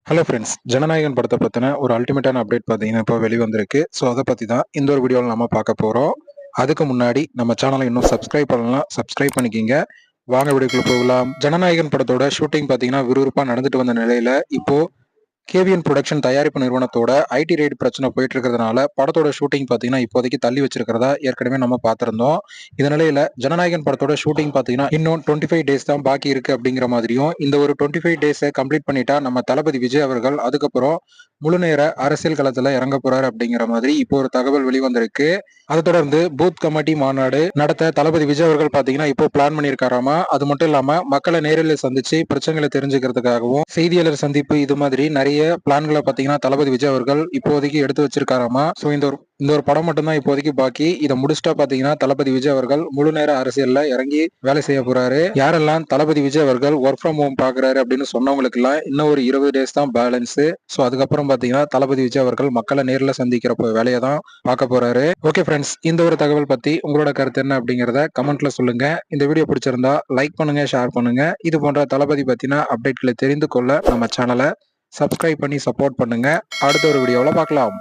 Hello friends, Jananayagan படத்தை பற்றின ஒரு அல்டிமேட்டான அப்டேட் பார்த்தீங்கன்னா இப்போ வெளிவந்திருக்கு. ஸோ அதை பற்றி தான் இந்த ஒரு வீடியோவில் நம்ம பார்க்க போகிறோம். அதுக்கு முன்னாடி நம்ம சேனலை இன்னும் சப்ஸ்கிரைப் பண்ணலாம், சப்ஸ்கிரைப் பண்ணிக்கிங்க. வாங்க வீடியோக்குள்ள போகலாம். ஜனநாயகன் படத்தோட ஷூட்டிங் பார்த்தீங்கன்னா விறுவிறுப்பாக நடந்துட்டு வந்த நிலையில இப்போ கேவிஎன் புரொடக்ஷன் தயாரிப்பு நிறுவனத்தோட ஐடி ரைடு பிரச்சனை போயிட்டு இருக்கிறதுனால படத்தோட ஷூட்டிங் பார்த்தீங்கன்னா இப்போதைக்கு தள்ளி வச்சிருக்கிறதா ஏற்கனவே நம்ம பார்த்திருந்தோம். இந்த நிலையில ஜனநாயகன் படத்தோட ஷூட்டிங் பார்த்தீங்கன்னா இன்னும் 25 டேஸ் தான் பாக்கி இருக்கு அப்படிங்கிற மாதிரியும், இந்த ஒரு 25 டேஸை கம்ப்ளீட் பண்ணிட்டா நம்ம தளபதி விஜய் அவர்கள் அதுக்கப்புறம் முழு நேர அரசியல் களத்துல இறங்க போறாரு அப்படிங்கிற மாதிரி இப்போ ஒரு தகவல் வெளிவந்திருக்கு. அதை தொடர்ந்து பூத் கமிட்டி மாநாடு நடத்த தளபதி விஜய் அவர்கள் பாத்தீங்கன்னா இப்போ பிளான் பண்ணியிருக்காராமா. அது மட்டும் இல்லாம மக்களை நேரில் சந்திச்சு பிரச்சனைகளை தெரிஞ்சுக்கிறதுக்காகவும் செய்தியாளர் சந்திப்பு இது மாதிரி நிறைய பிளான்களை பாத்தீங்கன்னா தளபதி விஜய் அவர்கள் இப்போதைக்கு எடுத்து வச்சிருக்காராமா. சோ இந்த ஒரு படம் மட்டும்தான் இப்போதைக்கு பாக்கி. இதை முடிச்சுட்டா பாத்தீங்கன்னா தளபதி விஜய் அவர்கள் முழு நேர அரசியல்ல இறங்கி வேலை செய்ய போறாரு. யாரெல்லாம் தளபதி விஜய் அவர்கள் ஒர்க் ஃப்ரம் ஹோம் பாக்குறாரு அப்படின்னு சொன்னவங்களுக்கு எல்லாம் இன்னும் ஒரு 20 டேஸ் தான் பேலன்ஸ். சோ அதுக்கப்புறம் பாத்தீங்கன்னா தளபதி விஜய் அவர்கள் மக்களை நேரில் சந்திக்கிற வேலையை தான் பார்க்க போறாரு. ஓகே ஃப்ரெண்ட்ஸ், இந்த ஒரு தகவல் பத்தி உங்களோட கருத்து என்ன அப்படிங்கறத கமெண்ட்ல சொல்லுங்க. இந்த வீடியோ பிடிச்சிருந்தா லைக் பண்ணுங்க, ஷேர் பண்ணுங்க. இது போன்ற தளபதி பத்தின அப்டேட்களை தெரிந்து கொள்ள நம்ம சேனலை சப்ஸ்கிரைப் பண்ணி சப்போர்ட் பண்ணுங்க. அடுத்த ஒரு வீடியோவில் பார்க்கலாம்.